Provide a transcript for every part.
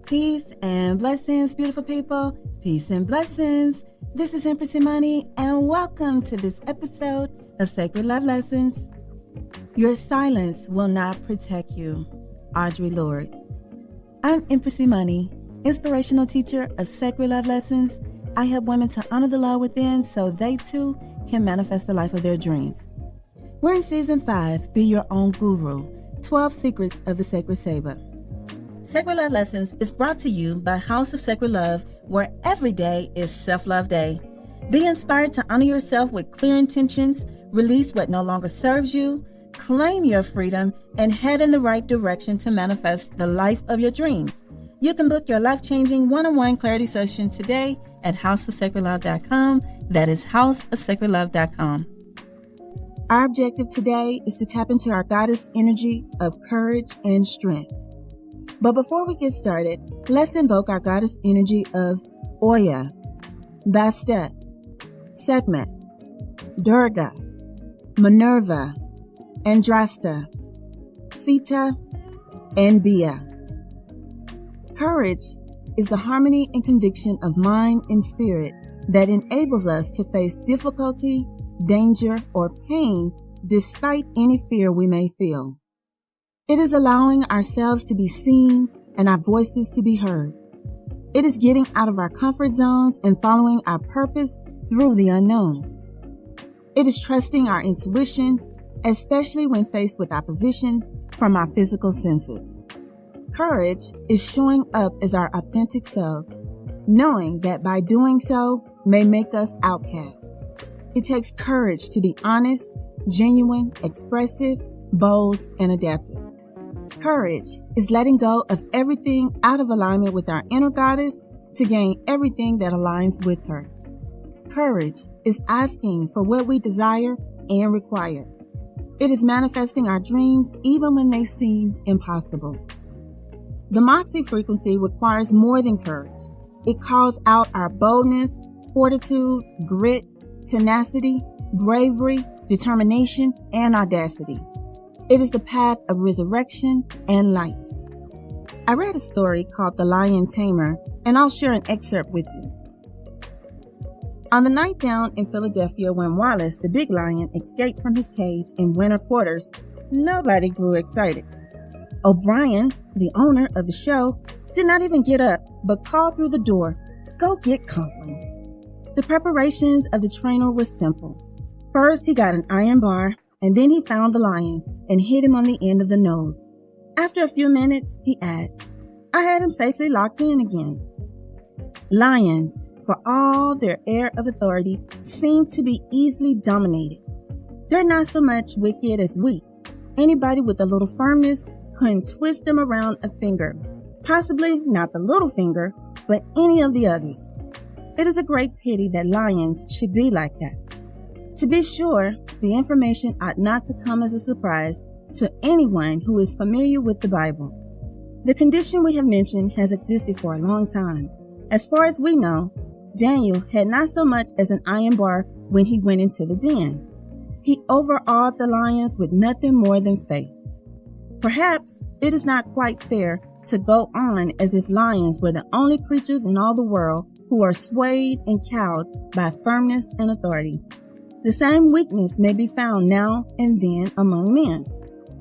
Peace and blessings, beautiful people. Peace and blessings. This is Empress Imani, and welcome to this episode of Sacred Love Lessons. Your silence will not protect you. Audre Lorde. I'm Empress Imani, inspirational teacher of Sacred Love Lessons. I help women to honor the law within so they too can manifest the life of their dreams. We're in Season 5, Be Your Own Guru, 12 Secrets of the Sacred Saber. Sacred Love Lessons is brought to you by House of Sacred Love, where every day is Self-Love Day. Be inspired to honor yourself with clear intentions, release what no longer serves you, claim your freedom, and head in the right direction to manifest the life of your dreams. You can book your life-changing one-on-one clarity session today at houseofsacredlove.com. That is houseofsacredlove.com. Our objective today is to tap into our goddess energy of courage and strength. But before we get started, let's invoke our goddess energy of Oya, Bastet, Sekhmet, Durga, Minerva, Andrasta, Sita, and Bia. Courage is the harmony and conviction of mind and spirit that enables us to face difficulty, danger, or pain despite any fear we may feel. It is allowing ourselves to be seen and our voices to be heard. It is getting out of our comfort zones and following our purpose through the unknown. It is trusting our intuition, especially when faced with opposition from our physical senses. Courage is showing up as our authentic selves, knowing that by doing so may make us outcasts. It takes courage to be honest, genuine, expressive, bold, and adaptive. Courage is letting go of everything out of alignment with our inner goddess to gain everything that aligns with her. Courage is asking for what we desire and require. It is manifesting our dreams even when they seem impossible. The Moxie Frequency requires more than courage. It calls out our boldness, fortitude, grit, tenacity, bravery, determination, and audacity. It is the path of resurrection and light. I read a story called The Lion Tamer, and I'll share an excerpt with you. On the night down in Philadelphia when Wallace, the big lion, escaped from his cage in winter quarters, nobody grew excited. O'Brien, the owner of the show, did not even get up, but called through the door, "Go get Conklin." The preparations of the trainer were simple. First, he got an iron bar, and then he found the lion and hit him on the end of the nose. After a few minutes, he adds, "I had him safely locked in again." Lions, for all their air of authority, seem to be easily dominated. They're not so much wicked as weak. Anybody with a little firmness couldn't twist them around a finger. Possibly not the little finger, but any of the others. It is a great pity that lions should be like that. To be sure, the information ought not to come as a surprise to anyone who is familiar with the Bible. The condition we have mentioned has existed for a long time. As far as we know, Daniel had not so much as an iron bar when he went into the den. He overawed the lions with nothing more than faith. Perhaps it is not quite fair to go on as if lions were the only creatures in all the world who are swayed and cowed by firmness and authority. The same weakness may be found now and then among men.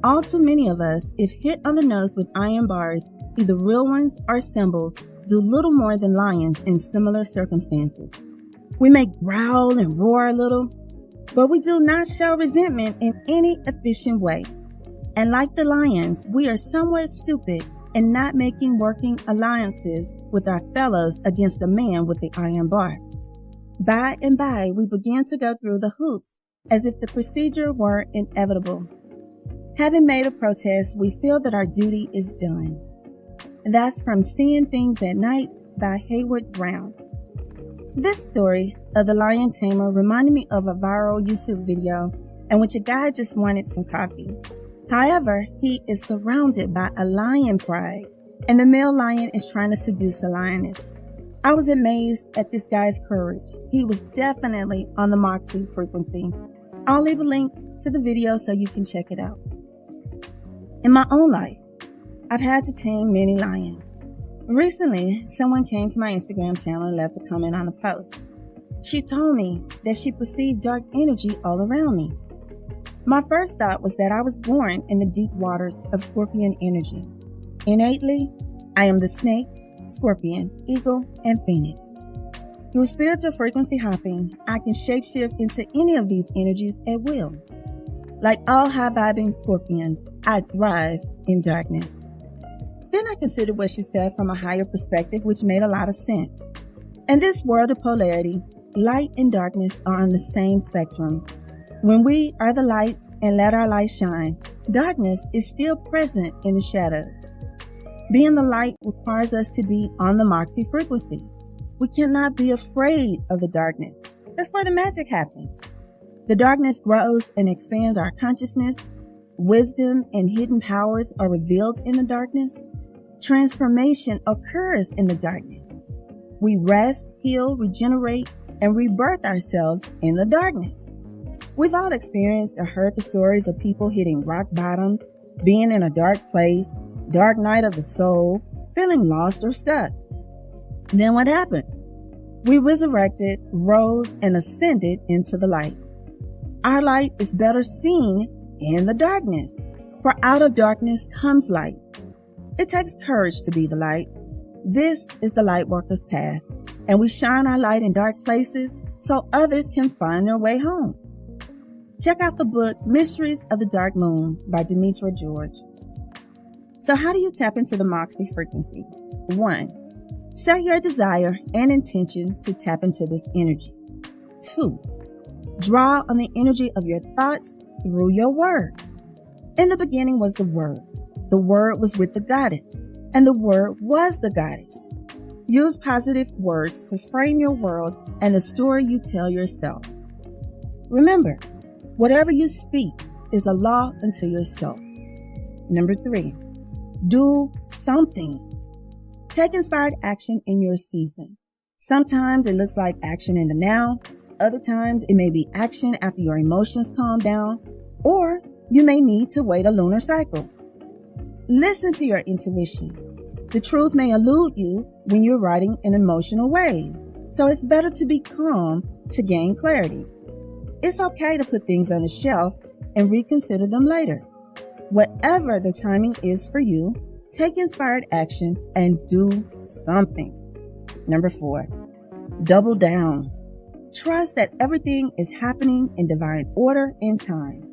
All too many of us, if hit on the nose with iron bars, either real ones or symbols, do little more than lions in similar circumstances. We may growl and roar a little, but we do not show resentment in any efficient way. And like the lions, we are somewhat stupid in not making working alliances with our fellows against the man with the iron bar. By and by, we began to go through the hoops as if the procedure were inevitable. Having made a protest, we feel that our duty is done. That's from Seeing Things at Night by Heywood, Broun. This story of the Lion Tamer reminded me of a viral YouTube video in which a guy just wanted some coffee. However, he is surrounded by a lion pride, and the male lion is trying to seduce a lioness. I was amazed at this guy's courage. He was definitely on the Moxie Frequency. I'll leave a link to the video so you can check it out. In my own life, I've had to tame many lions. Recently, someone came to my Instagram channel and left a comment on a post. She told me that she perceived dark energy all around me. My first thought was that I was born in the deep waters of Scorpion energy. Innately, I am the snake, scorpion, eagle, and phoenix. Through spiritual frequency hopping, I can shapeshift into any of these energies at will. Like all high-vibing scorpions, I thrive in darkness. Then I considered what she said from a higher perspective, which made a lot of sense. In this world of polarity, light and darkness are on the same spectrum. When we are the light and let our light shine, darkness is still present in the shadows. Being the light requires us to be on the Moxie Frequency. We cannot be afraid of the darkness. That's where the magic happens. The darkness grows and expands our consciousness. Wisdom and hidden powers are revealed in the darkness. Transformation occurs in the darkness. We rest, heal, regenerate, and rebirth ourselves in the darkness. We've all experienced or heard the stories of people hitting rock bottom, being in a dark place, dark night of the soul, feeling lost or stuck. Then what happened? We resurrected, rose, and ascended into the light. Our light is better seen in the darkness, for out of darkness comes light. It takes courage to be the light. This is the light worker's path, and we shine our light in dark places so others can find their way home. Check out the book Mysteries of the Dark Moon by Demetra George. So how do you tap into the Moxie Frequency? 1. Set your desire and intention to tap into this energy. 2. Draw on the energy of your thoughts through your words. In the beginning was the Word. The Word was with the Goddess, and the Word was the Goddess. Use positive words to frame your world and the story you tell yourself. Remember, whatever you speak is a law unto yourself. Number 3, do something. Take inspired action in your season. Sometimes it looks like action in the now. Other times it may be action after your emotions calm down, or you may need to wait a lunar cycle. Listen to your intuition. The truth may elude you when you're riding an emotional wave, so it's better to be calm to gain clarity. It's okay to put things on the shelf and reconsider them later. Whatever the timing is for you, take inspired action and do something. Number 4, double down. Trust that everything is happening in divine order and time.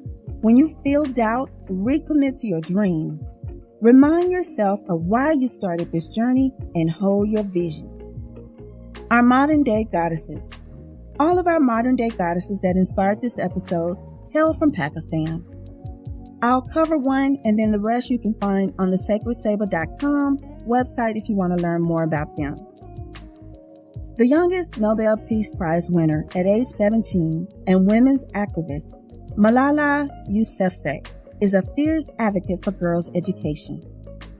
When you feel doubt, recommit to your dream. Remind yourself of why you started this journey and hold your vision. Our modern day goddesses. All of our modern day goddesses that inspired this episode hail from Pakistan. I'll cover one and then the rest you can find on the sacredsaber.com website if you want to learn more about them. The youngest Nobel Peace Prize winner at age 17 and women's activist, Malala Yousafzai, is a fierce advocate for girls' education.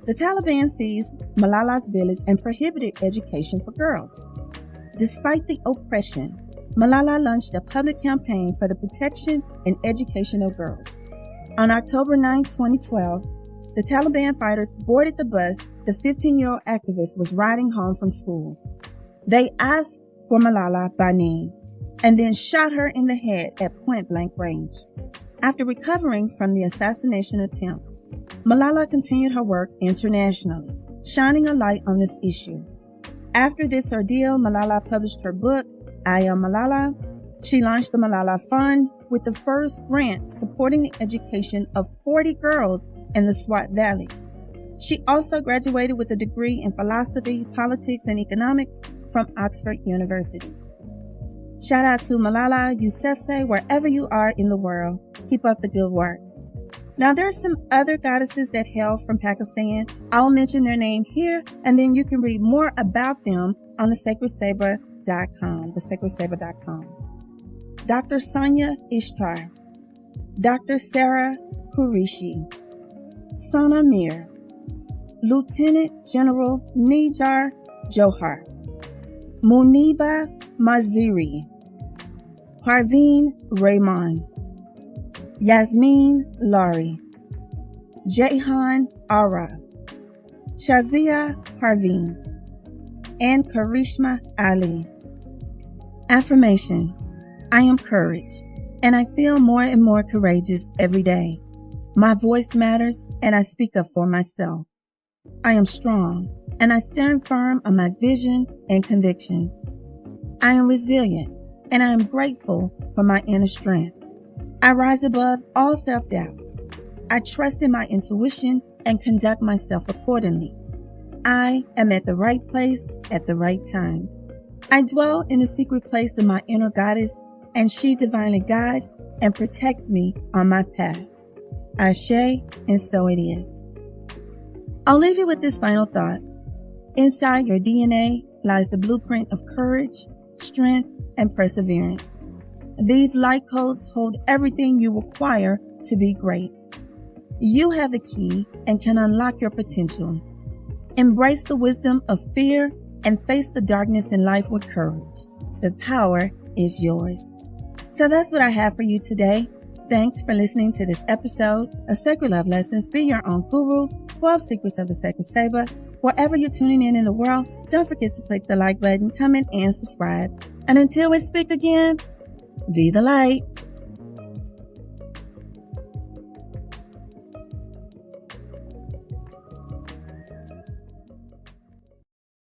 The Taliban seized Malala's village and prohibited education for girls. Despite the oppression, Malala launched a public campaign for the protection and education of girls. On October 9, 2012, the Taliban fighters boarded the bus the 15-year-old activist was riding home from school. They asked for Malala by name and then shot her in the head at point-blank range. After recovering from the assassination attempt, Malala continued her work internationally, shining a light on this issue. After this ordeal, Malala published her book, I Am Malala. She launched the Malala Fund with the first grant supporting the education of 40 girls in the Swat Valley. She also graduated with a degree in philosophy, politics, and economics from Oxford University. Shout out to Malala Yousafzai wherever you are in the world. Keep up the good work. Now there's some other goddesses that hail from Pakistan. I'll mention their name here and then you can read more about them on the sacredsaber.com. Dr. Sonia Ishtar, Dr. Sarah Qureshi, Sana Mir, Lieutenant General Nijar Johar, Muniba Maziri, Parveen Rahman, Yasmin Lari, Jehan Ara, Shazia Parveen, and Karishma Ali. Affirmation: I am courage, and I feel more and more courageous every day. My voice matters, and I speak up for myself. I am strong, and I stand firm on my vision and convictions. I am resilient, and I am grateful for my inner strength. I rise above all self-doubt. I trust in my intuition and conduct myself accordingly. I am at the right place at the right time. I dwell in the secret place of my inner goddess, and she divinely guides and protects me on my path. Ashe, and so it is. I'll leave you with this final thought. Inside your DNA lies the blueprint of courage, strength, and perseverance. These light codes hold everything you require to be great. You have the key and can unlock your potential. Embrace the wisdom of fear and face the darkness in life with courage. The power is yours. So that's what I have for you today. Thanks for listening to this episode of Sacred Love Lessons. Be your own guru, 12 Secrets of the Sacred Saber. Wherever you're tuning in the world, don't forget to click the like button, comment, and subscribe. And until we speak again, be the light.